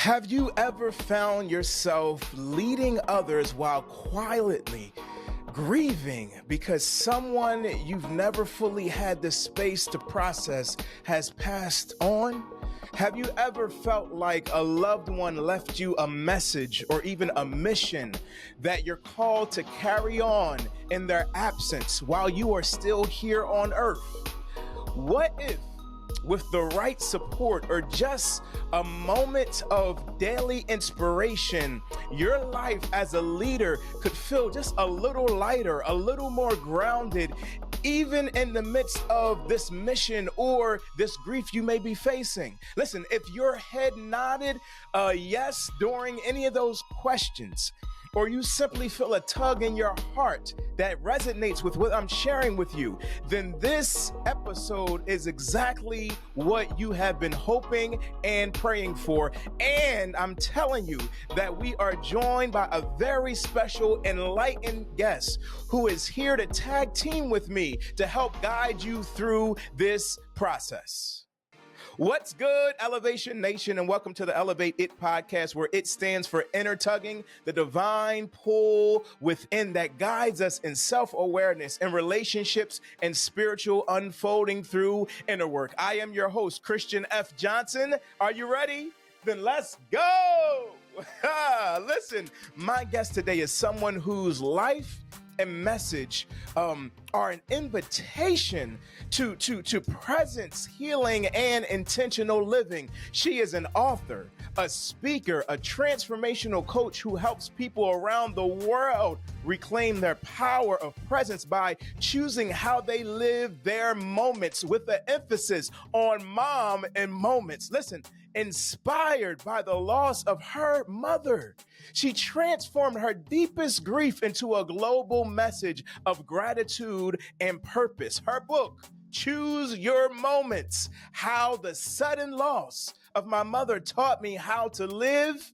Have you ever found yourself leading others while quietly grieving because someone you've never fully had the space to process has passed on? Have you ever felt like a loved one left you a message or even a mission that you're called to carry on in their absence while you are still here on earth? What if, with the right support or just a moment of daily inspiration, your life as a leader could feel just a little lighter, a little more grounded, even in the midst of this mission or this grief you may be facing? Listen, if your head nodded yes during any of those questions, or you simply feel a tug in your heart that resonates with what I'm sharing with you, then this episode is exactly what you have been hoping and praying for. And I'm telling you that we are joined by a very special, enlightened guest who is here to tag team with me to help guide you through this process. What's good, Elevation Nation, and welcome to the Elevate It podcast, where it stands for inner tugging, the divine pull within that guides us in self-awareness and relationships and spiritual unfolding through inner work. I am your host, Christian F. Johnson. Are you ready? Then let's go. Listen, my guest today is someone whose life and message are an invitation to presence, healing, and intentional living. She is an author, a speaker, a transformational coach who helps people around the world reclaim their power of presence by choosing how they live their moments, with an emphasis on mom and moments. Listen, inspired by the loss of her mother, she transformed her deepest grief into a global message of gratitude and purpose. Her book, Choose Your Moments: How the Sudden Loss of My Mother Taught Me How to Live,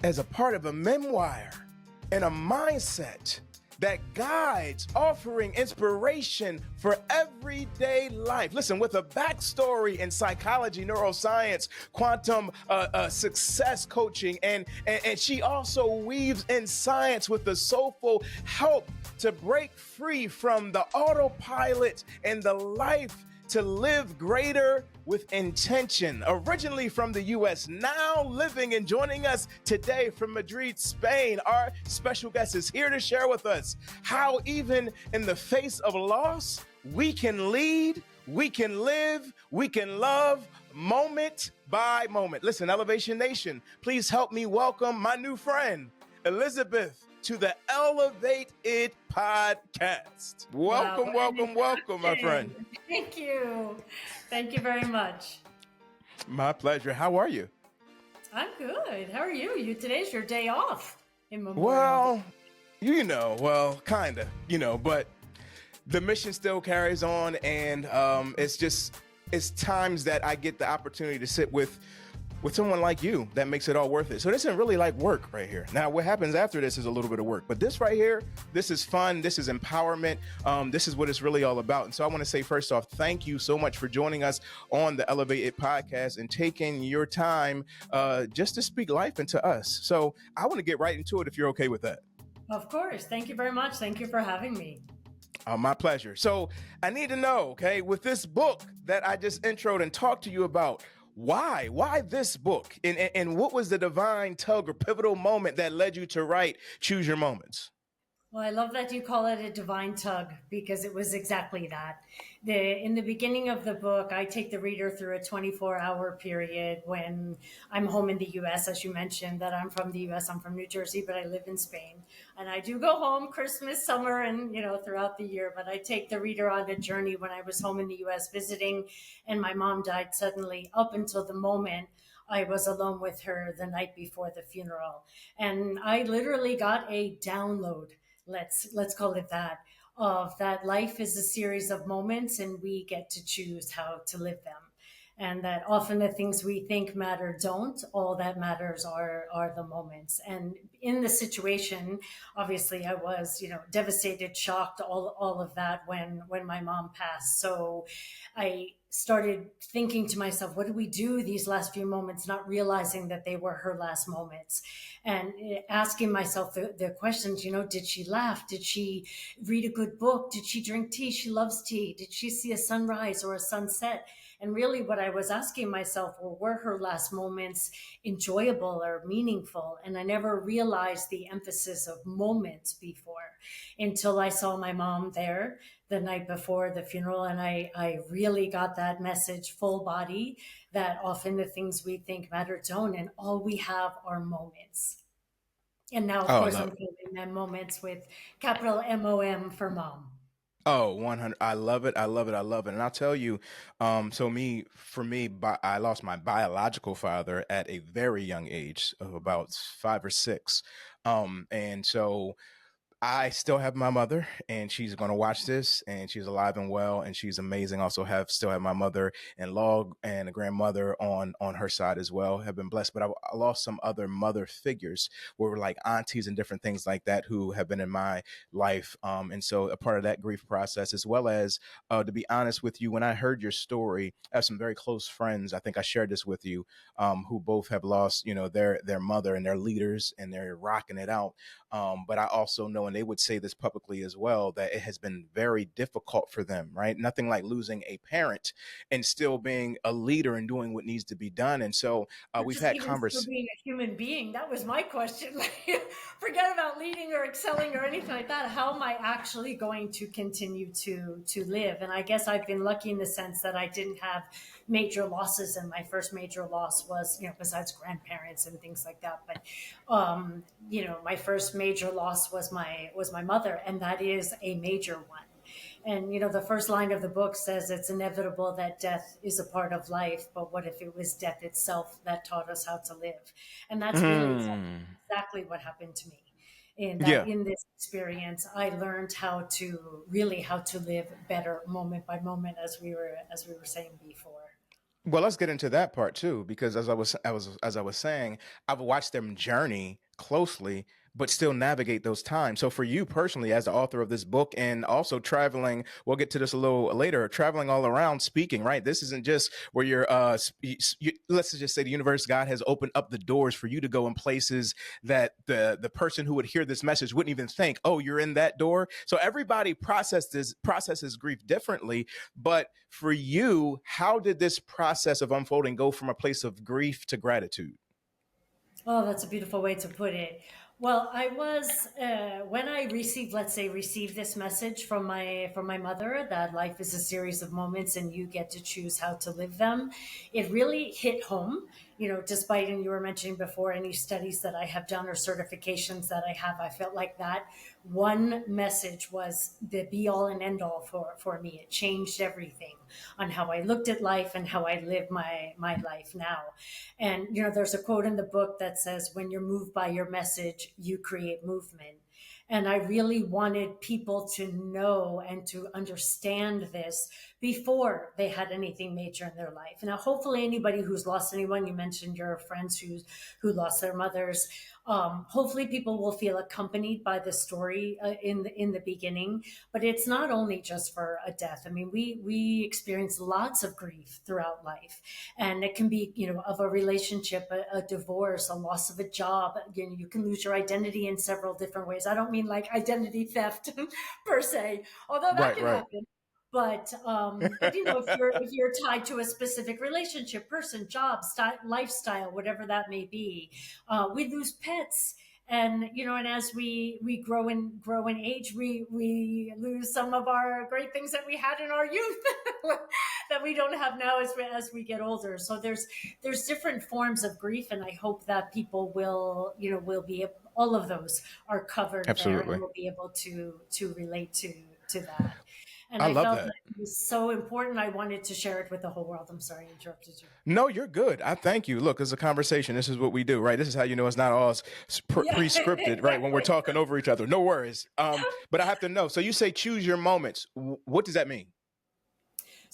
as a part of a memoir and a mindset that guides, offering inspiration for everyday life. Listen, with a backstory in psychology, neuroscience, quantum success coaching, and she also weaves in science with the soulful help to break free from the autopilot and the life to live greater with intention. Originally from the U.S., now living and joining us today from Madrid, Spain, our special guest is here to share with us how even in the face of loss, we can lead, we can live, we can love moment by moment. Listen, Elevation Nation, please help me welcome my new friend, Elizabeth, to the Elevate It podcast. Welcome, welcome, my friend. Thank you. Thank you very much. My pleasure. How are you? I'm good. How are you? Today's your day off in Memorial Well, kind of, but the mission still carries on, and it's times that I get the opportunity to sit with someone like you that makes it all worth it. So this isn't really like work right here. Now, what happens after this is a little bit of work, but this right here, this is fun. This is empowerment. This is what it's really all about. And so I want to say, first off, thank you so much for joining us on the Elevate It podcast and taking your time just to speak life into us. So I want to get right into it if you're okay with that. Of course. Thank you very much. Thank you for having me. My pleasure. So I need to know, okay, with this book that I just introed and talked to you about, why this book, and what was the divine tug or pivotal moment that led you to write Choose Your Moments? Well, I love that you call it a divine tug, because it was exactly that. In the beginning of the book, I take the reader through a 24-hour period when I'm home in the U.S. As you mentioned, that I'm from the U.S. I'm from New Jersey, but I live in Spain. And I do go home Christmas, summer, and, throughout the year. But I take the reader on a journey when I was home in the U.S. visiting, and my mom died suddenly, up until the moment I was alone with her the night before the funeral. And I literally got a download, let's call it that, of that life is a series of moments and we get to choose how to live them. and that often the things we think matter don't. All that matters are the moments. And in the situation, obviously, I was, devastated, shocked, all of that when my mom passed. So I started thinking to myself, what did we do these last few moments, not realizing that they were her last moments, and asking myself the questions, did she laugh? Did she read a good book? Did she drink tea? She loves tea. Did she see a sunrise or a sunset? And really, what I was asking myself were her last moments enjoyable or meaningful? And I never realized the emphasis of moments before, until I saw my mom there the night before the funeral. And I really got that message full body, that often the things we think matter don't, and all we have are moments. And now, of Oh, I course, love I'm it. calling them moments with capital MOM for mom. Oh, 100. I love it. I love it. I love it. And I'll tell you, for me, I lost my biological father at a very young age of about 5 or 6. And so I still have my mother, and she's going to watch this, and she's alive and well, and she's amazing. Also, still have my mother-in-law and a grandmother on her side as well. Have been blessed, but I lost some other mother figures, who were like aunties and different things like that, who have been in my life. And so a part of that grief process, as well as, to be honest with you, when I heard your story, I have some very close friends. I think I shared this with you, who both have lost, their mother, and their leaders, and they're rocking it out. But I also know, and they would say this publicly as well, that it has been very difficult for them, right? Nothing like losing a parent and still being a leader and doing what needs to be done. And so Or we've just had even still being a human being. That was my question. Forget about leading or excelling or anything like that. How am I actually going to continue to live? And I guess I've been lucky in the sense that I didn't have major losses, and my first major loss was, besides grandparents and things like that. But my first major loss was my mother, and that is a major one. And the first line of the book says it's inevitable that death is a part of life, but what if it was death itself that taught us how to live? And that's really Mm, exactly what happened to me. In that, yeah. in this experience, I learned how to live better moment by moment, as we were saying before. Well, let's get into that part too, because as I was saying, I've watched them journey closely, but still navigate those times. So for you personally, as the author of this book, and also traveling, we'll get to this a little later, traveling all around speaking, right? This isn't just where you're, let's just say the universe, God has opened up the doors for you to go in places that the person who would hear this message wouldn't even think, oh, you're in that door. So everybody processes grief differently. But for you, how did this process of unfolding go from a place of grief to gratitude? Oh, that's a beautiful way to put it. Well, I was when I received this message from my mother, that life is a series of moments and you get to choose how to live them. It really hit home. Despite, and you were mentioning before, any studies that I have done or certifications that I have, I felt like that one message was the be all and end all for me. It changed everything on how I looked at life and how I live my life now. And there's a quote in the book that says, when you're moved by your message, you create movement. And I really wanted people to know and to understand this before they had anything major in their life. Now, hopefully, anybody who's lost anyone, you mentioned your friends who lost their mothers. Hopefully, people will feel accompanied by the story in the beginning. But it's not only just for a death. I mean, we experience lots of grief throughout life, and it can be of a relationship, a divorce, a loss of a job. You can lose your identity in several different ways. I don't mean like identity theft per se, although that Right, can right. happen. But if you're tied to a specific relationship, person, job, lifestyle, whatever that may be, we lose pets. And as we grow in age, we lose some of our great things that we had in our youth that we don't have now as we get older. So there's different forms of grief, and I hope that people will be, all of those are covered there, and Absolutely. will be able to relate to that. And I I love felt that. that it was so important. I wanted to share it with the whole world. I'm sorry I interrupted you. No, you're good. I thank you. Look, it's a conversation. This is what we do, right? This is how you know it's not all Yeah. pre-scripted, right? When we're talking over each other. No worries. But I have to know. So you say choose your moments. What does that mean?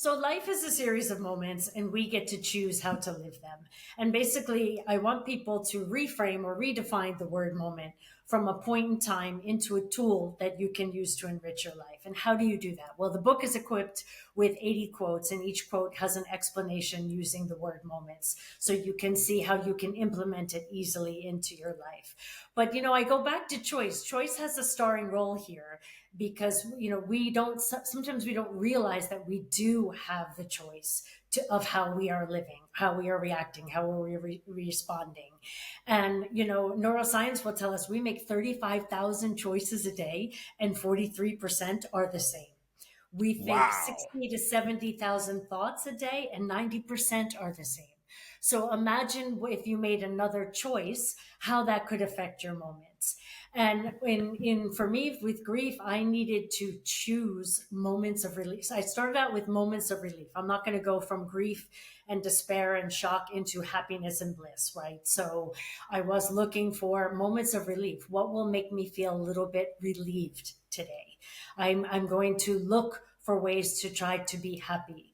So life is a series of moments and we get to choose how to live them. And basically, I want people to reframe or redefine the word moment from a point in time into a tool that you can use to enrich your life. And how do you do that? Well, the book is equipped with 80 quotes, and each quote has an explanation using the word moments. So you can see how you can implement it easily into your life. But, I go back to choice. Choice has a starring role here because, sometimes we don't realize that we do have the choice of how we are living, how we are reacting, how we are responding. And, neuroscience will tell us we make 35,000 choices a day and 43% are the same. We think Wow. 60 to 70,000 thoughts a day and 90% are the same. So imagine if you made another choice, how that could affect your moments. And for me with grief, I needed to choose moments of release. I started out with moments of relief. I'm not going to go from grief and despair and shock into happiness and bliss, right? So I was looking for moments of relief. What will make me feel a little bit relieved today? I'm going to look for ways to try to be happy,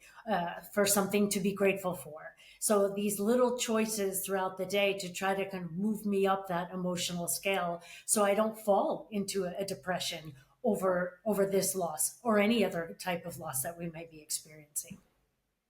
for something to be grateful for. So these little choices throughout the day to try to kind of move me up that emotional scale so I don't fall into a depression over this loss or any other type of loss that we might be experiencing.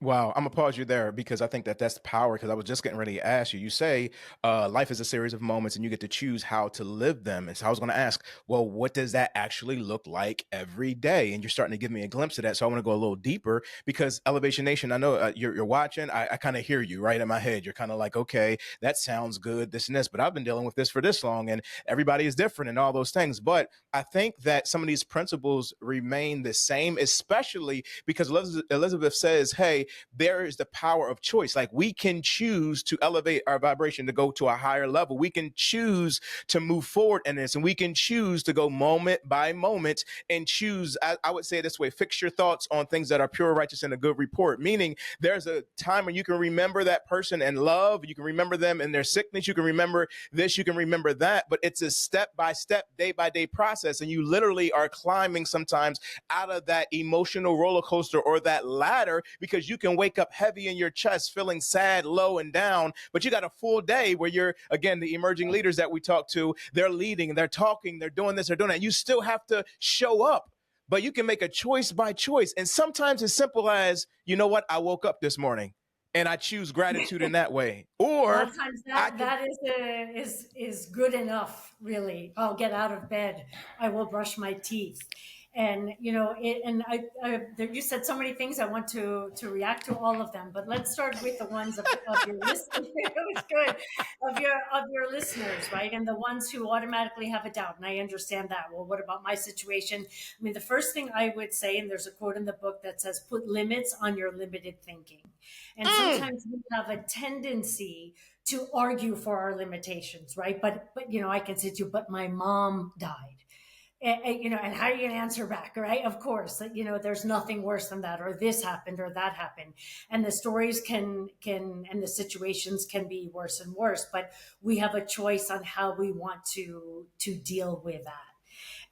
Wow, I'm gonna pause you there because I think that that's the power. Because I was just getting ready to ask you. You say life is a series of moments, and you get to choose how to live them. And so I was going to ask, well, what does that actually look like every day? And you're starting to give me a glimpse of that. So I want to go a little deeper because Elevation Nation, I know you're watching. I kind of hear you right in my head. You're kind of like, okay, that sounds good, this and this. But I've been dealing with this for this long, and everybody is different and all those things. But I think that some of these principles remain the same, especially because Elizabeth says, hey, there is the power of choice. Like we can choose to elevate our vibration to go to a higher level. We can choose to move forward in this, and we can choose to go moment by moment and choose. I would say it this way: fix your thoughts on things that are pure, righteous, and a good report. Meaning, there's a time when you can remember that person in love. You can remember them in their sickness. You can remember this. You can remember that. But it's a step by step, day by day process, and you literally are climbing sometimes out of that emotional roller coaster or that ladder because you can wake up heavy in your chest, feeling sad, low, and down. But you got a full day where you're, again, the emerging leaders that we talk to, they're leading, they're talking, they're doing this, they're doing that. You still have to show up, but you can make a choice by choice. And sometimes it's simple as, you know what? I woke up this morning and I choose gratitude in that way. A lot Or of times I that can, that is good enough. Really, I'll get out of bed. I will brush my teeth, and you said so many things. I want to react to all of them, but let's start with the ones of your listeners. It was good of your listeners, right? And the ones who automatically have a doubt. And I understand that. Well, what about my situation? I mean, the first thing I would say, and there's a quote in the book that says, "Put limits on your limited thinking." And sometimes we have a tendency to argue for our limitations, right? But I can say to you, but my mom died. And how are you going to answer back, right? Of course, there's nothing worse than that, or this happened, or that happened, and the stories can and the situations can be worse and worse. But we have a choice on how we want to deal with that.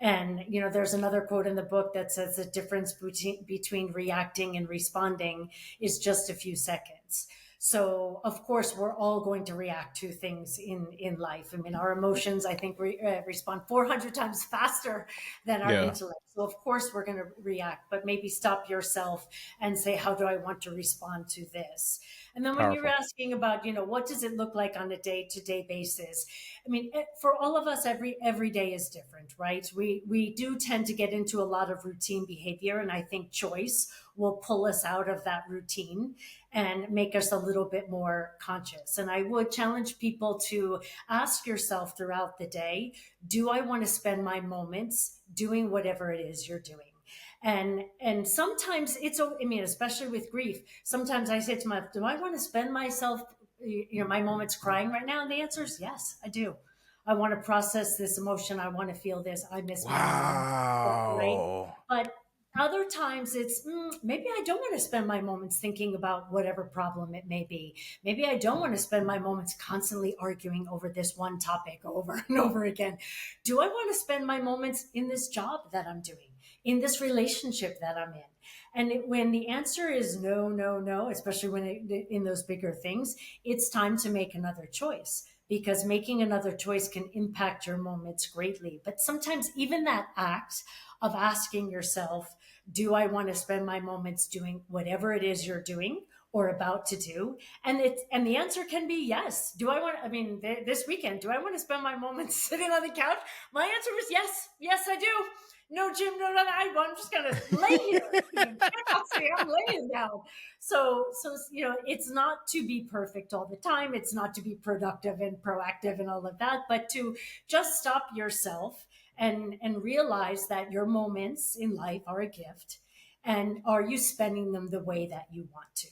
And there's another quote in the book that says the difference between reacting and responding is just a few seconds. So of course we're all going to react to things in life. I mean, our emotions, I think, respond 400 times faster than our yeah, intellect. So of course we're going to react, but maybe stop yourself and say, how do I want to respond to this? And then when you're powerful. asking about, what does it look like on a day-to-day basis? I mean, for all of us, every day is different, right? We do tend to get into a lot of routine behavior, and I think choice will pull us out of that routine and make us a little bit more conscious. And I would challenge people to ask yourself throughout the day, do I want to spend my moments doing whatever it is you're doing? And sometimes I mean, especially with grief, sometimes I say to myself, do I want to spend my moments crying right now? And the answer is yes, I do. I want to process this emotion. I want to feel this. I miss my mom, right? Wow. But other times it's maybe I don't want to spend my moments thinking about whatever problem it may be. Maybe I don't want to spend my moments constantly arguing over this one topic over and over again. Do I want to spend my moments in this job that I'm doing, in this relationship that I'm in? And when the answer is no, no, no, especially when in those bigger things, it's time to make another choice, because making another choice can impact your moments greatly. But sometimes even that act of asking yourself, do I want to spend my moments doing whatever it is you're doing or about to do? And the answer can be yes. Do I want, I mean, this weekend, do I want to spend my moments sitting on the couch? My answer was yes. Yes, I do. No, Jim, no, I'm just gonna lay here. I'm laying down. So it's not to be perfect all the time. It's not to be productive and proactive and all of that, but to just stop yourself and realize that your moments in life are a gift, and are you spending them the way that you want to?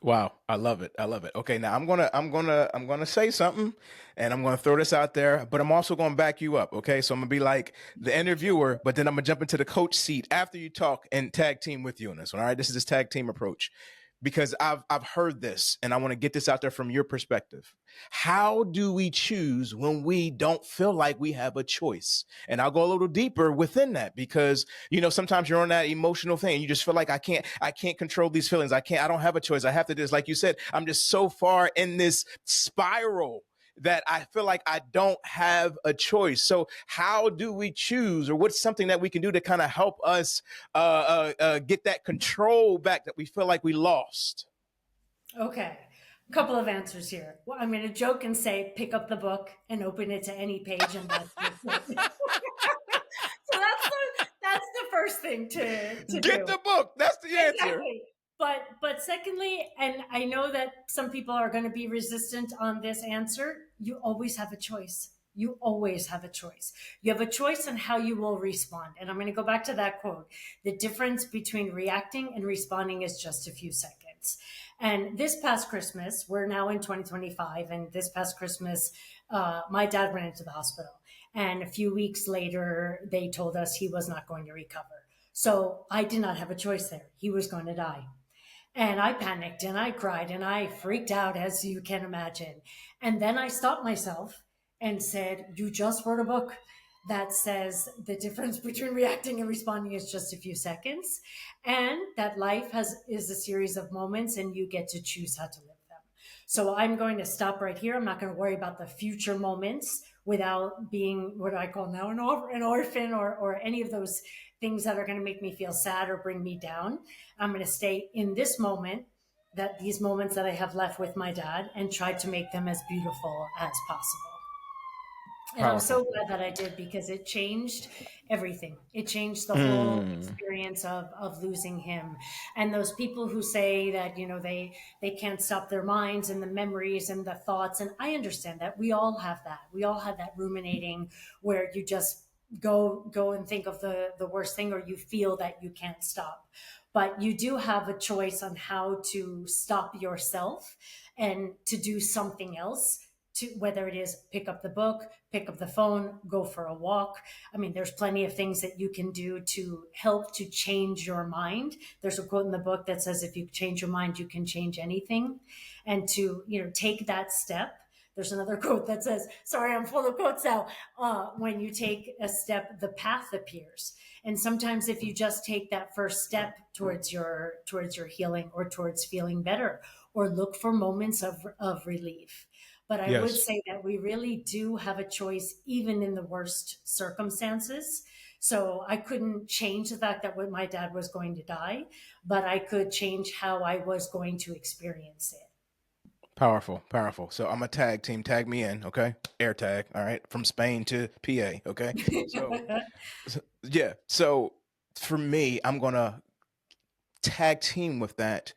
Wow, I love it. I love it. Okay, now I'm gonna say something, and I'm gonna throw this out there, but I'm also gonna back you up. Okay, so I'm gonna be like the interviewer, but then I'm gonna jump into the coach seat after you talk and tag team with you on this one. All right, this is this tag team approach, because I've heard this, and I want to get this out there from your perspective. How do we choose when we don't feel like we have a choice? And I'll go a little deeper within that, because sometimes you're on that emotional thing. You just feel like I can't control these feelings. I don't have a choice. I have to do this. Like you said, I'm just so far in this spiral that I feel like I don't have a choice. So how do we choose, or what's something that we can do to kind of help us get that control back that we feel like we lost? Okay. A couple of answers here. Well, I'm going to joke and say, pick up the book and open it to any page, and that's it. So that's the first thing to Get do. the book. That's the answer. Exactly. But secondly, and I know that some people are going to be resistant on this answer, you always have a choice. You always have a choice. You have a choice on how you will respond. And I'm going to go back to that quote. The difference between reacting and responding is just a few seconds. And this past Christmas, we're now in 2025, and this past Christmas, my dad went into the hospital. And a few weeks later, they told us he was not going to recover. So I did not have a choice there. He was going to die. And I panicked and I cried and I freaked out, as you can imagine. And then I stopped myself and said, you just wrote a book that says the difference between reacting and responding is just a few seconds, and that life is a series of moments and you get to choose how to live them. So I'm going to stop right here. I'm not going to worry about the future moments without being what I call now an orphan, or any of those things that are going to make me feel sad or bring me down. I'm going to stay in this moment, that these moments that I have left with my dad, and try to make them as beautiful as possible. And I'm Powerful. so glad that I did, because it changed everything. It changed the whole experience of losing him. And those people who say that, they can't stop their minds and the memories and the thoughts. And I understand that. We all have that. We all have that ruminating where you just go and think of the worst thing, or you feel that you can't stop. But you do have a choice on how to stop yourself and to do something else, to whether it is pick up the book, pick up the phone, go for a walk. I mean, there's plenty of things that you can do to help to change your mind. There's a quote in the book that says, if you change your mind, you can change anything. And to, take that step. There's another quote that says, sorry, I'm full of quotes now. When you take a step, the path appears. And sometimes if you just take that first step towards your healing, or towards feeling better, or look for moments of relief. But I would Yes. say that we really do have a choice, even in the worst circumstances. So I couldn't change the fact that my dad was going to die, but I could change how I was going to experience it. Powerful, powerful. So I'm a tag team. Tag me in, okay? Air tag, all right, from Spain to PA, okay? So, yeah. So for me, I'm gonna tag team with that.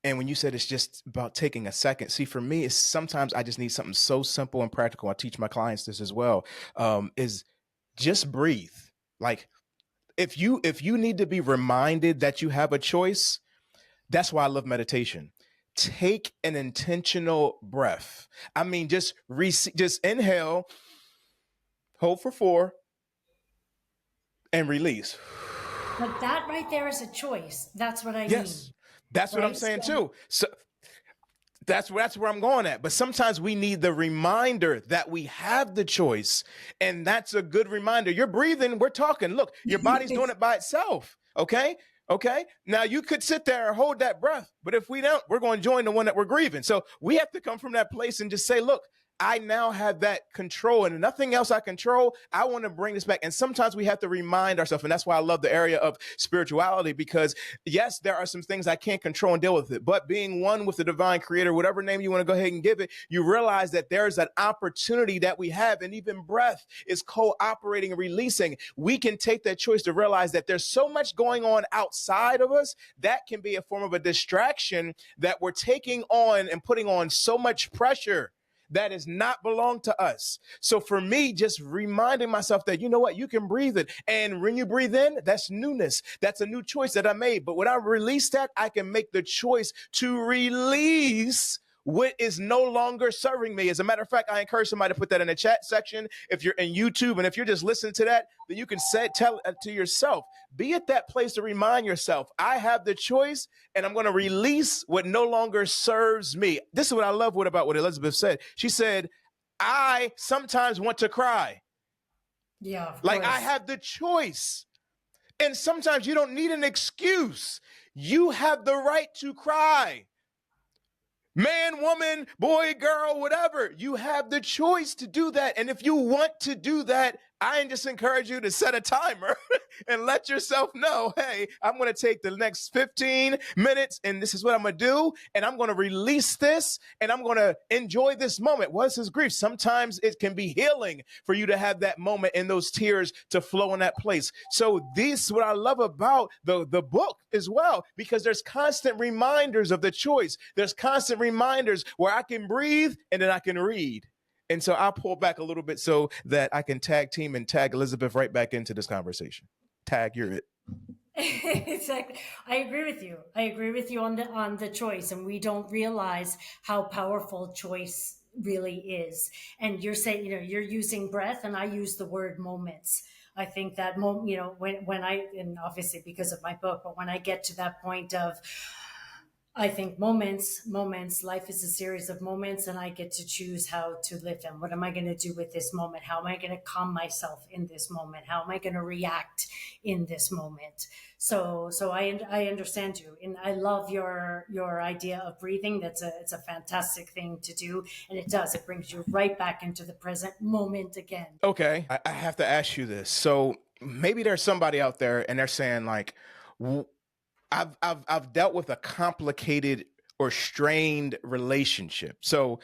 And when you said it's just about taking a second, see, for me, it's sometimes I just need something so simple and practical. I teach my clients this as well. Is just breathe. Like if you need to be reminded that you have a choice, that's why I love meditation. Take an intentional breath. I mean, just inhale, hold for 4, and release. But that right there is a choice. That's what I Yes, mean, that's what I'm right? saying So too. So that's where I'm going at. But sometimes we need the reminder that we have the choice, and that's a good reminder. You're breathing. We're talking. Look, your body's doing it by itself. Okay. Okay. Now you could sit there and hold that breath, but if we don't, we're going to join the one that we're grieving. So we have to come from that place and just say, look, I now have that control and nothing else I control. I want to bring this back. And sometimes we have to remind ourselves. And that's why I love the area of spirituality, because yes, there are some things I can't control and deal with it. But being one with the divine creator, whatever name you want to go ahead and give it, you realize that there's an opportunity that we have. And even breath is cooperating and releasing. We can take that choice to realize that there's so much going on outside of us that can be a form of a distraction that we're taking on and putting on so much pressure that is not belong to us. So for me, just reminding myself that, you know what, you can breathe it. And when you breathe in, that's newness. That's a new choice that I made. But when I release that, I can make the choice to release what is no longer serving me. As a matter of fact, I encourage somebody to put that in the chat section. If you're in YouTube and if you're just listening to that, then you can tell it to yourself. Be at that place to remind yourself, I have the choice and I'm going to release what no longer serves me. This is what I love about what Elizabeth said. She said, I sometimes want to cry. Yeah, of Like course. I have the choice. And sometimes you don't need an excuse. You have the right to cry. Man, woman, boy, girl, whatever. You have the choice to do that. And if you want to do that, I just encourage you to set a timer and let yourself know, hey, I'm going to take the next 15 minutes and this is what I'm going to do. And I'm going to release this and I'm going to enjoy this moment. What's his grief? Sometimes it can be healing for you to have that moment and those tears to flow in that place. So this is what I love about the book as well, because there's constant reminders of the choice. There's constant reminders where I can breathe and then I can read. And so I'll pull back a little bit so that I can tag team and tag Elizabeth right back into this conversation. Tag, you're it. Exactly. I agree with you. I agree with you on the choice, and we don't realize how powerful choice really is. And you're saying, you're using breath, and I use the word moments. I think that when I, and obviously because of my book, but when I get to that point of, I think moments, life is a series of moments, and I get to choose how to live them. What am I going to do with this moment? How am I going to calm myself in this moment? How am I going to react in this moment? So I understand you, and I love your idea of breathing. It's a fantastic thing to do, and it brings you right back into the present moment again. Okay, I have to ask you this. So maybe there's somebody out there and they're saying like, I've dealt with a complicated or strained relationship. So,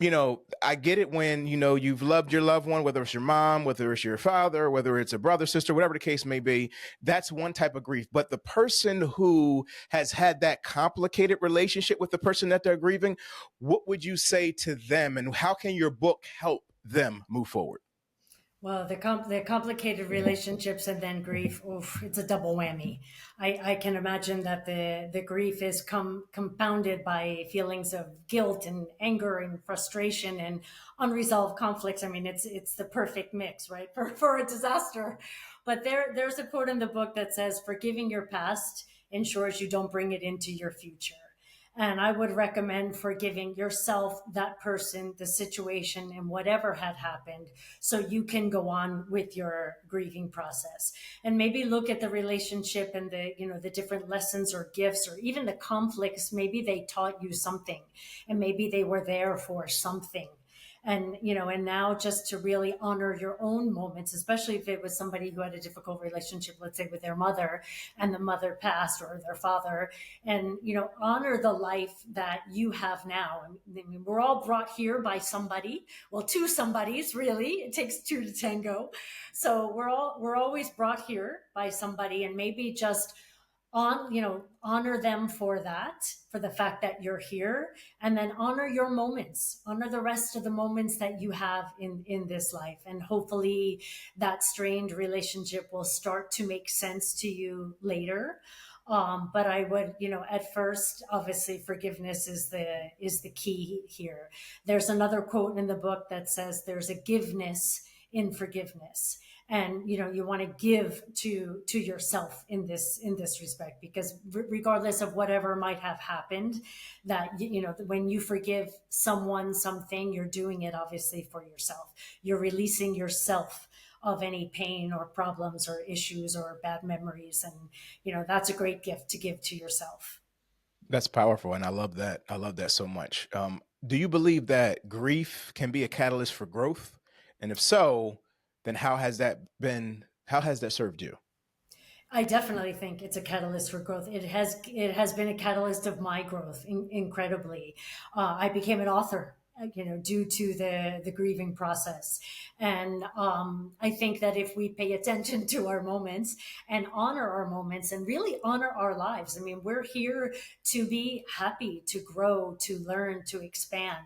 I get it when, you've loved your loved one, whether it's your mom, whether it's your father, whether it's a brother, sister, whatever the case may be. That's one type of grief. But the person who has had that complicated relationship with the person that they're grieving, what would you say to them and how can your book help them move forward? Well, the complicated relationships and then grief, oof, it's a double whammy. I can imagine that the grief is compounded by feelings of guilt and anger and frustration and unresolved conflicts. I mean, it's the perfect mix, right, for a disaster. But there's a quote in the book that says, "Forgiving your past ensures you don't bring it into your future." And I would recommend forgiving yourself, that person, the situation, and whatever had happened, so you can go on with your grieving process. And maybe look at the relationship and the different lessons or gifts or even the conflicts. Maybe they taught you something, and maybe they were there for something. And now just to really honor your own moments, especially if it was somebody who had a difficult relationship, let's say with their mother, and the mother passed, or their father, and honor the life that you have now. I mean, we're all brought here by somebody, well, two somebodies, really. It takes two to tango. So we're always brought here by somebody, and maybe just honor them for that, for the fact that you're here, and then honor your moments, honor the rest of the moments that you have in this life. And hopefully that strained relationship will start to make sense to you later. But I would, at first, obviously, forgiveness is the key here. There's another quote in the book that says there's a giveness in forgiveness, and you want to give to yourself in this respect, because regardless of whatever might have happened, that when you forgive someone something, you're doing it obviously for yourself. You're releasing yourself of any pain or problems or issues or bad memories. And, that's a great gift to give to yourself. That's powerful, and I love that. I love that so much. Do you believe that grief can be a catalyst for growth? And if so, then how has that served you? I definitely think it's a catalyst for growth. It has been a catalyst of my growth incredibly. I became an author, due to the grieving process, and I think that if we pay attention to our moments and honor our moments and really honor our lives, I mean, we're here to be happy, to grow, to learn, to expand.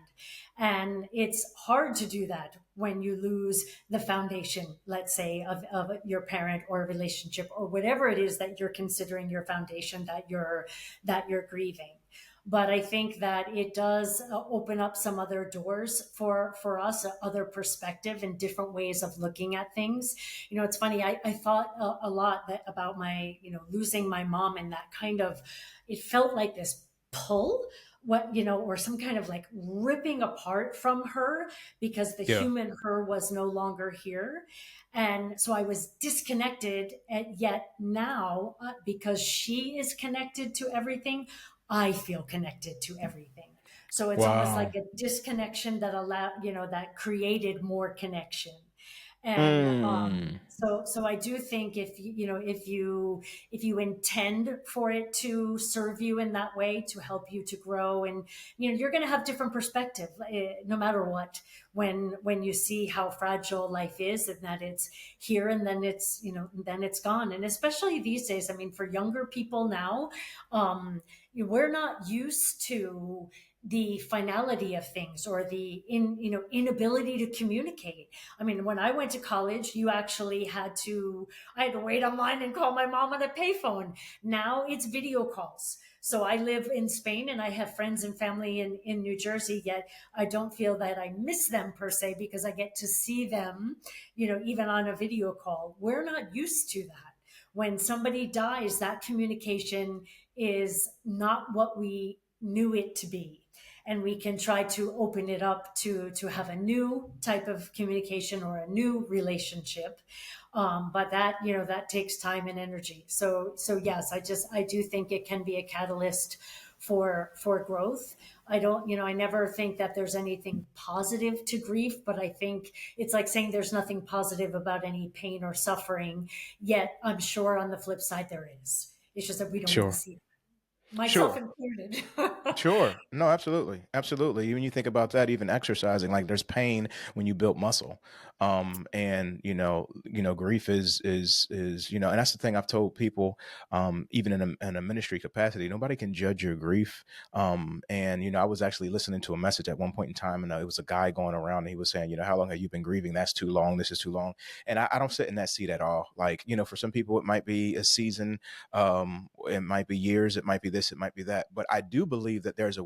And it's hard to do that when you lose the foundation, let's say, of your parent or a relationship or whatever it is that you're considering your foundation that you're grieving. But I think that it does open up some other doors for us, other perspective and different ways of looking at things. It's funny. I thought a lot about my, losing my mom, and that kind of, it felt like this pull, or some kind of like ripping apart from her, because the Yeah. human her was no longer here. And so I was disconnected, and yet now, because she is connected to everything, I feel connected to everything. So it's almost like Wow. a disconnection that created more connection. And Mm. so I do think, if you intend for it to serve you in that way, to help you to grow, and you're going to have different perspective, no matter what, when you see how fragile life is, and that it's here and then it's gone. And especially these days, I mean, for younger people now, we're not used to the finality of things, or the inability to communicate. I mean, when I went to college, I had to wait online and call my mom on a payphone. Now it's video calls. So I live in Spain and I have friends and family in New Jersey, yet I don't feel that I miss them per se, because I get to see them, even on a video call. We're not used to that. When somebody dies, that communication is not what we knew it to be. And we can try to open it up to have a new type of communication or a new relationship, but that takes time and energy. So yes, I do think it can be a catalyst for growth. I never think that there's anything positive to grief, but I think it's like saying there's nothing positive about any pain or suffering. Yet I'm sure on the flip side there is. It's just that we don't want to Sure. see it, myself Sure. included. Sure. No, absolutely. Absolutely. When you think about that, even exercising, like there's pain when you build muscle. And grief is, and that's the thing I've told people, even in a ministry capacity, nobody can judge your grief. And I was actually listening to a message at one point in time, and it was a guy going around, and he was saying, how long have you been grieving? That's too long. This is too long. And I don't sit in that seat at all. Like, for some people, it might be a season, it might be years, it might be this, it might be that. But I do believe that there's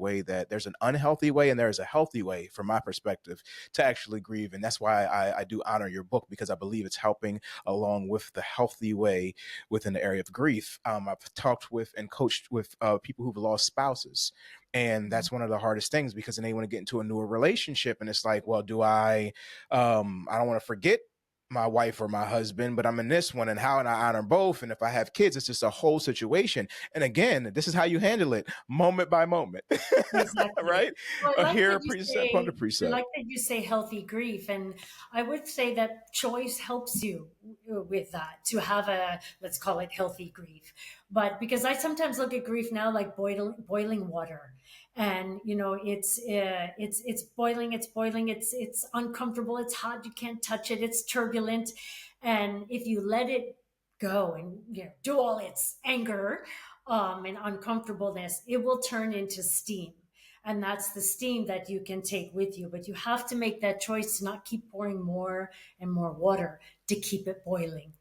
an unhealthy way and there's a healthy way, from my perspective, to actually grieve. And that's why I do honor your book, because I believe it's helping along with the healthy way within the area of grief. I've talked with and coached with people who've lost spouses. And that's one of the hardest things, because then they want to get into a newer relationship. And it's like, well, I don't want to forget my wife or my husband, but I'm in this one, and how and I honor both. And if I have kids, it's just a whole situation. And again, this is how you handle it, moment by moment. Exactly. Right? Well, Here, precept upon the I precept. like that you say healthy grief, and I would say that choice helps you with that, to have a, let's call it, healthy grief. But because I sometimes look at grief now like boiling water, and it's boiling, it's uncomfortable, it's hot, you can't touch it, it's turbulent, and if you let it go and do all its anger, and uncomfortableness, it will turn into steam. And that's the steam that you can take with you. But you have to make that choice to not keep pouring more and more water to keep it boiling.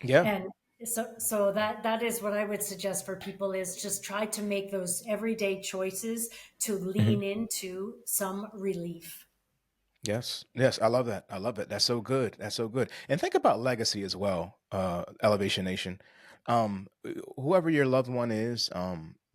Yeah. And so that is what I would suggest for people, is just try to make those everyday choices to Mhm. lean into some relief. Yes. Yes. I love that. I love it. That's so good. That's so good. And think about legacy as well, Elevation Nation. Whoever your loved one is,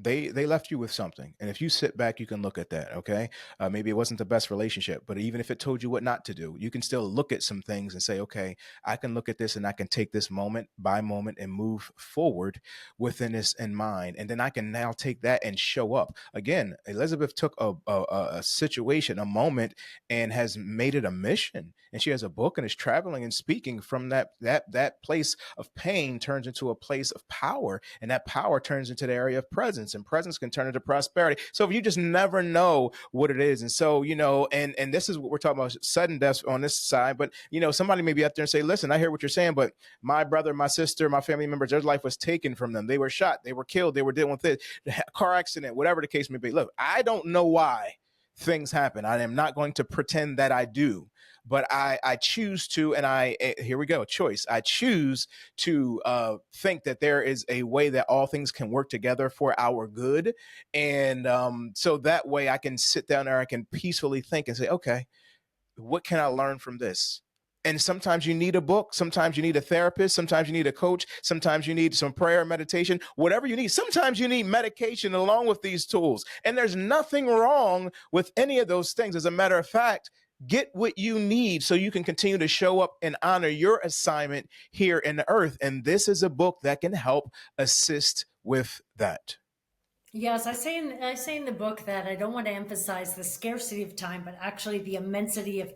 They left you with something, and if you sit back, you can look at that. Okay, maybe it wasn't the best relationship, but even if it told you what not to do, you can still look at some things and say, okay, I can look at this and I can take this moment by moment and move forward within this in mind, and then I can now take that and show up again. Elizabeth took a situation, a moment, and has made it a mission, and she has a book and is traveling and speaking from that place of pain turns into a place of power, and that power turns into the area of presence, and presence can turn into prosperity. So if you just never know what it is, and so and this is what we're talking about, sudden deaths on this side, but somebody may be out there and say, listen, I hear what you're saying, but my brother, my sister, my family members, their life was taken from them. They were shot, they were killed, they were dealing with it, car accident, whatever the case may be. Look, I don't know why things happen. I am not going to pretend that I do, but I choose to, and here we go, choice. I choose to think that there is a way that all things can work together for our good, and so that way I can sit down there, I can peacefully think and say, okay, what can I learn from this? And sometimes you need a book, sometimes you need a therapist, sometimes you need a coach, sometimes you need some prayer, meditation, whatever you need. Sometimes you need medication along with these tools. And there's nothing wrong with any of those things. As a matter of fact, get what you need so you can continue to show up and honor your assignment here in the earth. And this is a book that can help assist with that. Yes, I say in the book that I don't want to emphasize the scarcity of time, but actually the immensity of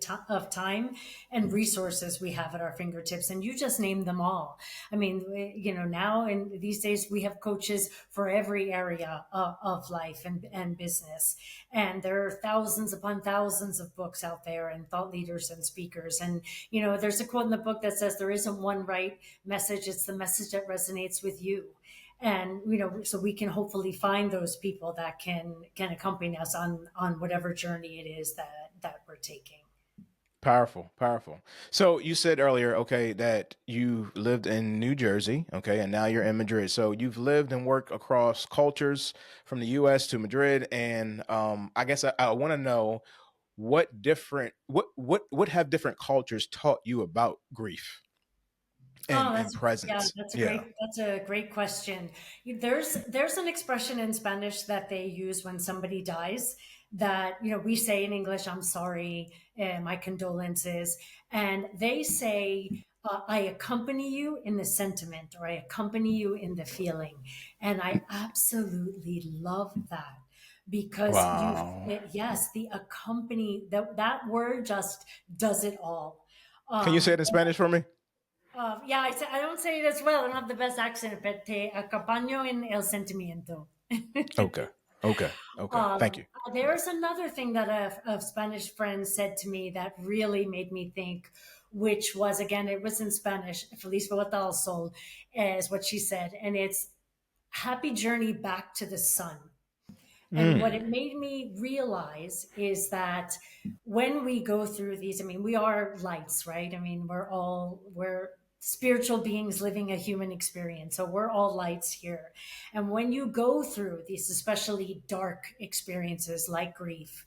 time and resources we have at our fingertips. And you just named them all. I mean, now in these days we have coaches for every area of life and business. And there are thousands upon thousands of books out there and thought leaders and speakers. And, there's a quote in the book that says there isn't one right message. It's the message that resonates with you. And so we can hopefully find those people that can accompany us on whatever journey it is that we're taking. Powerful, powerful. So you said earlier, okay, that you lived in New Jersey, okay, and now you're in Madrid. So you've lived and worked across cultures from the U.S. to Madrid, and I guess I want to know what have different cultures taught you about grief Oh, and presence? Yeah. that's a great question. There's an expression in Spanish that they use when somebody dies that we say in English, "I'm sorry, my condolences," and they say, "I accompany you in the sentiment," or "I accompany you in the feeling," and I absolutely love that because Wow. yes, the accompany, that word just does it all. Can you say Um, it in Spanish for me? yeah, I don't say it as well. I don't have the best accent, but te acompaño en el sentimiento. Okay. Okay. Okay. Thank you. There's another thing that a Spanish friend said to me that really made me think, which was, again, it was in Spanish. Feliz vuelta al sol is what she said. And it's happy journey back to the sun. And what it Mm. made me realize is that when we go through these, I mean, we are lights, right? I mean, we're spiritual beings living a human experience. So we're all lights here. And when you go through these, especially dark experiences like grief,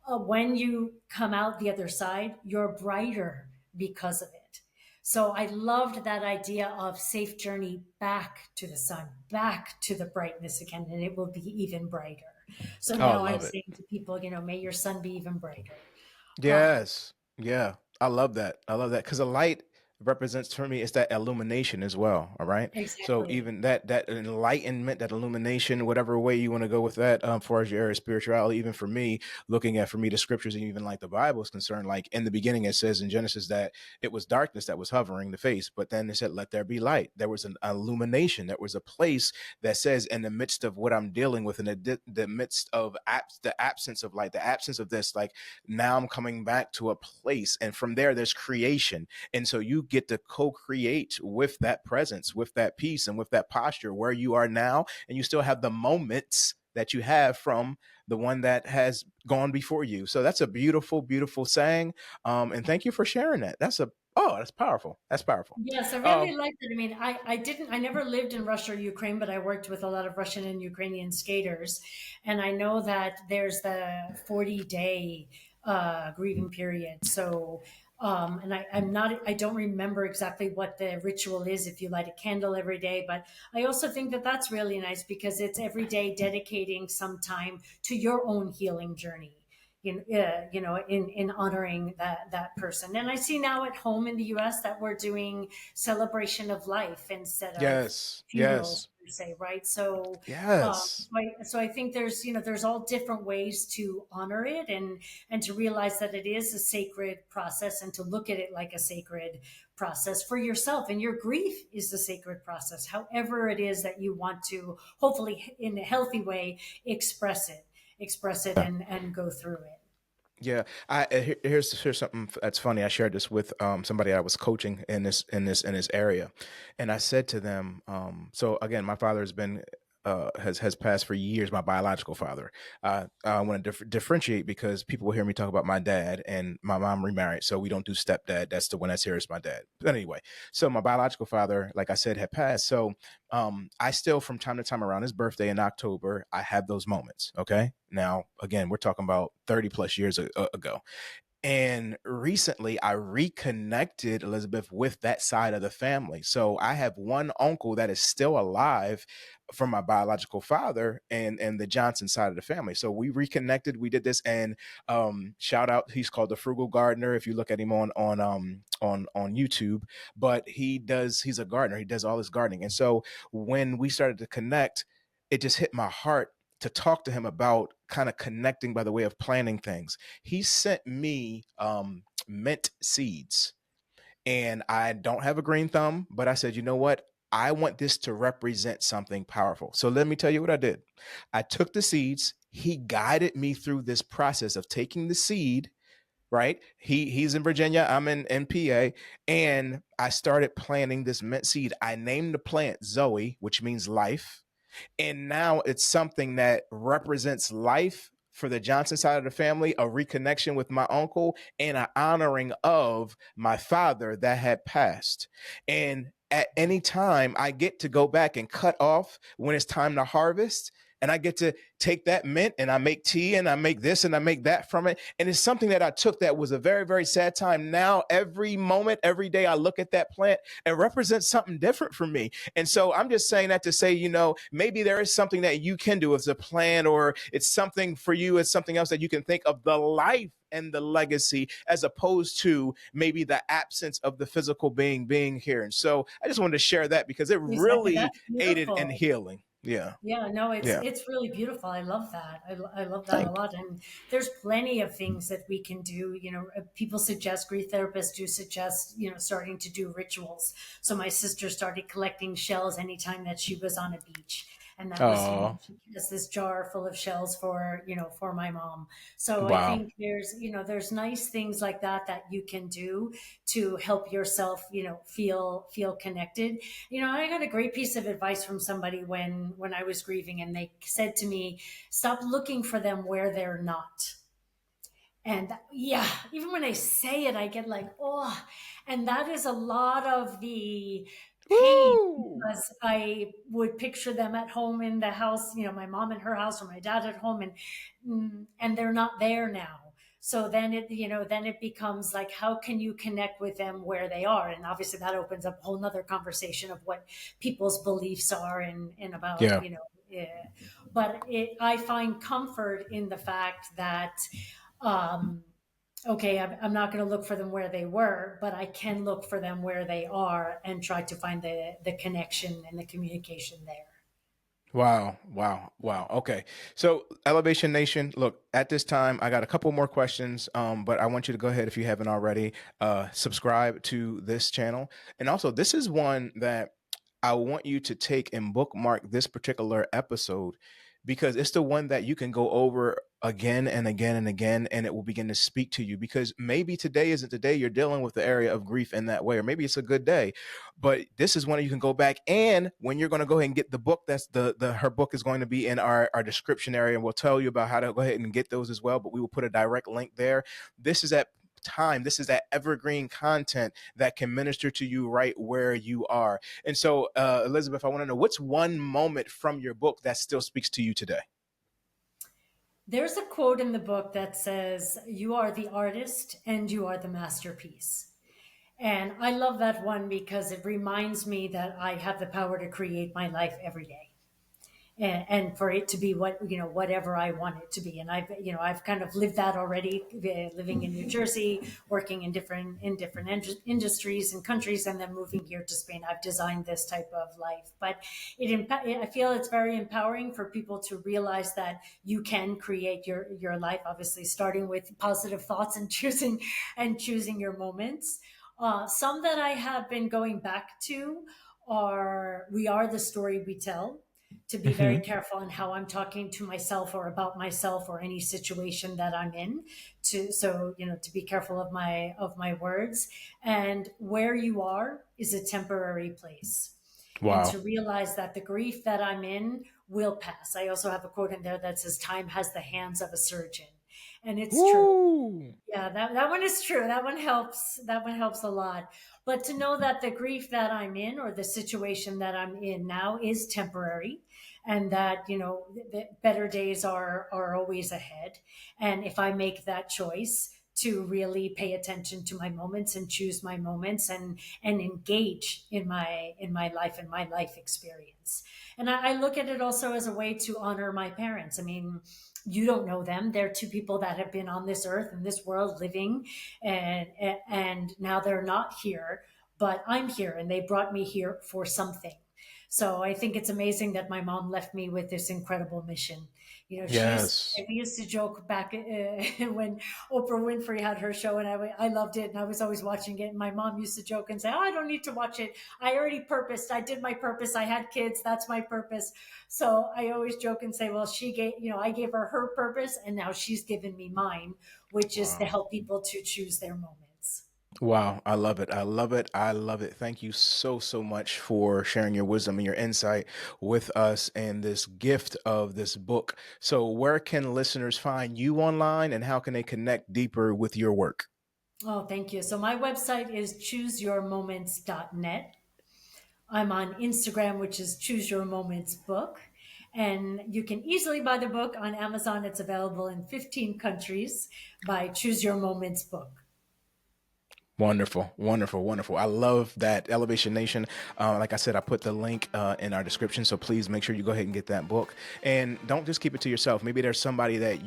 when you come out the other side, you're brighter because of it. So I loved that idea of safe journey back to the sun, back to the brightness again, and it will be even brighter. So Oh, I now I'm love it. saying to people, may your sun be even brighter. Um, Yes. Yeah. I love that. I love that because the light represents for me it's that illumination as well. All right. So exactly. even that enlightenment, that illumination, whatever way you want to go with that, far as your area of spirituality, even for me, looking at for me the scriptures and even like the Bible is concerned, like in the beginning it says in Genesis that it was darkness that was hovering the face, but then it said, let there be light. There was an illumination. There was a place that says in the midst of what I'm dealing with, in the midst of the absence of light, the absence of this, like now I'm coming back to a place, and from there there's creation, and so you get to co-create with that presence, with that peace, and with that posture where you are now, and you still have the moments that you have from the one that has gone before you. So that's a beautiful, beautiful saying, and thank you for sharing that. That's powerful. That's powerful. Yes, I um, really liked it. I mean, I never lived in Russia or Ukraine, but I worked with a lot of Russian and Ukrainian skaters. And I know that there's the 40-day grieving period. So, and I don't remember exactly what the ritual is if you light a candle every day, but I also think that that's really nice because it's every day dedicating some time to your own healing journey. In honoring that person. And I see now at home in the U.S. that we're doing celebration of life instead of Yes. funerals Yes. per se, right? So, Yes. so I think there's all different ways to honor it and to realize that it is a sacred process and to look at it like a sacred process for yourself. And your grief is the sacred process, however it is that you want to, hopefully in a healthy way, express it and go through it. Yeah, here's something that's funny. I shared this with somebody I was coaching in this area, and I said to them, so again, my father has passed for years. My biological father. I want to differentiate because people will hear me talk about my dad and my mom remarried, so we don't do stepdad. That's the one that's here is my dad. But anyway, so my biological father, like I said, had passed. So I still, from time to time, around his birthday in October, I have those moments. Okay. Now, again, we're talking about 30 plus years ago. And recently, I reconnected Elizabeth with that side of the family. So I have one uncle that is still alive from my biological father and the Johnson side of the family. So we reconnected. We did this, and shout out. He's called the Frugal Gardener. If you look at him on YouTube, but he's a gardener. He does all this gardening. And so when we started to connect, it just hit my heart to talk to him about kind of connecting by the way of planting things. He sent me mint seeds, and I don't have a green thumb, but I said, you know what? I want this to represent something powerful. So let me tell you what I did. I took the seeds. He guided me through this process of taking the seed. Right. He's in Virginia. I'm in PA. And I started planting this mint seed. I named the plant Zoe, which means life, and now it's something that represents life for the Johnson side of the family, a reconnection with my uncle, and an honoring of my father that had passed. And at any time, I get to go back and cut off when it's time to harvest. And I get to take that mint and I make tea and I make this and I make that from it. And it's something that I took that was a very, very sad time. Now, every moment, every day, I look at that plant and represents something different for me. And so I'm just saying that to say, maybe there is something that you can do as a plan, or it's something for you, it's something else that you can think of the life and the legacy as opposed to maybe the absence of the physical being here. And so I just wanted to share that because it Exactly. really That's aided in beautiful. healing. Yeah. Yeah, no, Yeah. it's really beautiful. I love that. I love that a Thank lot. And there's plenty of things that we can do. People suggest, grief therapists do suggest, starting to do rituals. So my sister started collecting shells anytime that she was on a beach. And that you. was, Oh, she has this jar full of shells for my mom. So I wow. think there's nice things like that you can do to help yourself, feel connected. I got a great piece of advice from somebody when I was grieving, and they said to me, stop looking for them where they're not. And yeah, even when I say it, I get like, oh, and that is a lot of the pain Woo! because I would picture them at home in the house, my mom in her house or my dad at home, and they're not there now. So then it becomes like, how can you connect with them where they are? And obviously that opens up a whole nother conversation of what people's beliefs are and about, Yeah. yeah. But I find comfort in the fact that um, okay, I'm not going to look for them where they were, but I can look for them where they are and try to find the connection and the communication there. Wow, wow, wow. Okay. So, Elevation Nation, look, at this time, I got a couple more questions, but I want you to go ahead, if you haven't already, subscribe to this channel. And also, this is one that I want you to take and bookmark this particular episode because it's the one that you can go over again and again and again, and it will begin to speak to you. Because maybe today isn't the day you're dealing with the area of grief in that way, or maybe it's a good day, but this is one you can go back, and when you're going to go ahead and get the book, that's the her book is going to be in our description area, and we'll tell you about how to go ahead and get those as well, but we will put a direct link there. This is that time, this is that evergreen content that can minister to you right where you are. And so, Elizabeth, I want to know, what's one moment from your book that still speaks to you today? There's a quote in the book that says, "You are the artist and you are the masterpiece." And I love that one because it reminds me that I have the power to create my life every day. And for it to be whatever I want it to be. And I've kind of lived that already, living in New Jersey, working in different industries and countries, and then moving here to Spain. I've designed this type of life, but I feel it's very empowering for people to realize that you can create your life. Obviously, starting with positive thoughts and choosing your moments. Some that I have been going back to are "We are the story we tell," to be very Hmm. careful on how I'm talking to myself or about myself or any situation that I'm in, to be careful of my words. And "Where you are is a temporary place," and Wow. to realize that the grief that I'm in will pass. I also have a quote in there that says, "Time has the hands of a surgeon," and it's true. Woo. Yeah, that one is true. That one helps. That one helps a lot. But to know that the grief that I'm in, or the situation that I'm in now, is temporary, and that the better days are always ahead. And if I make that choice to really pay attention to my moments and choose my moments, and engage in my life and my life experience. And I look at it also as a way to honor my parents. I mean, you don't know them. They're two people that have been on this earth and this world living, and now they're not here, but I'm here, and they brought me here for something. So I think it's amazing that my mom left me with this incredible mission. Yes. We used to joke back when Oprah Winfrey had her show, and I loved it, and I was always watching it. And my mom used to joke and say, "Oh, I don't need to watch it. I already purposed. I did my purpose. I had kids. That's my purpose." So I always joke and say, "Well, I gave her her purpose, and now she's given me mine, which is to Wow. help people to choose their moments." Wow, I love it. I love it. I love it. Thank you so, so much for sharing your wisdom and your insight with us and this gift of this book. So, where can listeners find you online and how can they connect deeper with your work? Oh, thank you. So my website is chooseyourmoments.net. I'm on Instagram, which is Choose Your Moments Book. And you can easily buy the book on Amazon. It's available in 15 countries by Choose Your Moments Book. Wonderful, wonderful, wonderful. I love that, Elevation Nation. Like I said, I put the link in our description, so please make sure you go ahead and get that book. And don't just keep it to yourself. Maybe there's somebody that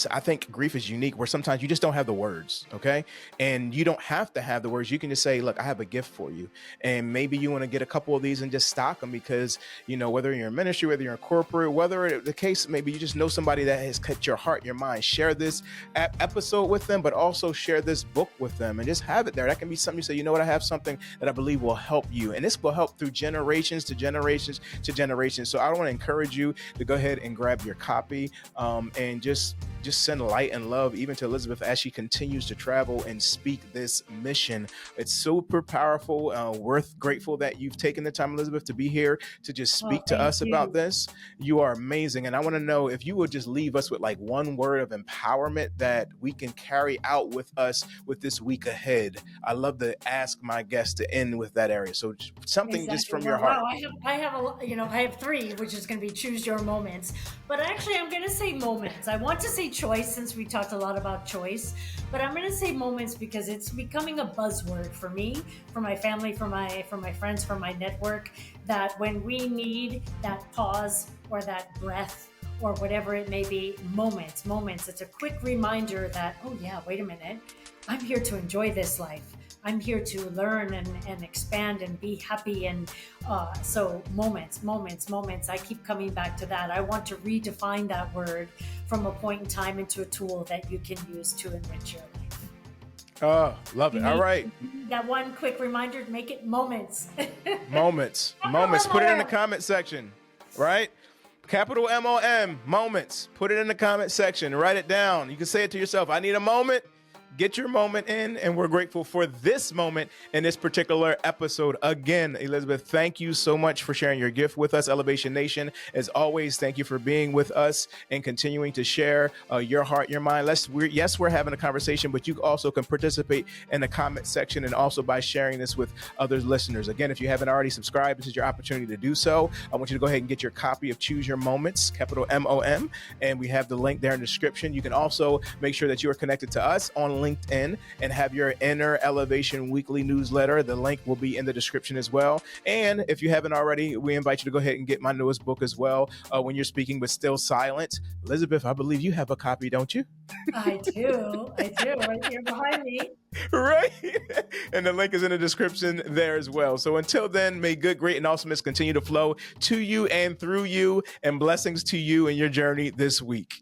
I think grief is unique where sometimes you just don't have the words, okay? And you don't have to have the words. You can just say, look, I have a gift for you. And maybe you want to get a couple of these and just stock them because, whether you're in ministry, whether you're in corporate, whether the case, maybe you just know somebody that has cut your heart, your mind. Share this episode with them, but also share this book with them and just have it there. That can be something you say, you know what, I have something that I believe will help you. And this will help through generations to generations to generations. So I want to encourage you to go ahead and grab your copy and just send light and love even to Elizabeth as she continues to travel and speak this mission. It's super powerful. Grateful that you've taken the time, Elizabeth, to be here to just Oh, speak to thank us about you. this. You are amazing. And I want to know if you would just leave us with like one word of empowerment that we can carry out with us with this week ahead. I love to ask my guests to end with that area. So something just Exactly. from your Well, heart. wow. I have three, which is going to be choose your moments. But actually, I'm going to say moments. I want to say choice since we talked a lot about choice, but I'm going to say moments because it's becoming a buzzword for me, for my family, for my friends, for my network. That when we need that pause or that breath or whatever it may be, moments. It's a quick reminder that, oh yeah, wait a minute, I'm here to enjoy this life. I'm here to learn and expand and be happy. And so moments. I keep coming back to that. I want to redefine that word from a point in time into a tool that you can use to enrich your life. Oh, love it. You All need right. that one quick reminder to make it moments. Moments. Capital Put it in the MOM. comment section, right? Capital MOM, moments. Put it in the comment section. Write it down. You can say it to yourself. I need a moment. Get your moment in, and we're grateful for this moment in this particular episode. Again, Elizabeth, thank you so much for sharing your gift with us. Elevation Nation, as always, thank you for being with us and continuing to share your heart, your mind. We're having a conversation, but you also can participate in the comment section and also by sharing this with other listeners. Again, if you haven't already subscribed, this is your opportunity to do so. I want you to go ahead and get your copy of Choose Your Moments, capital MOM, and we have the link there in the description. You can also make sure that you are connected to us on LinkedIn and have your Inner Elevation weekly newsletter. The link will be in the description as well. And if you haven't already, we invite you to go ahead and get my newest book as well, When You're Speaking But Still Silent. Elizabeth, I believe you have a copy, don't you? I do, right here behind me. Right. And the link is in the description there as well. So until then, may good, great, and awesomeness continue to flow to you and through you, and blessings to you in your journey this week.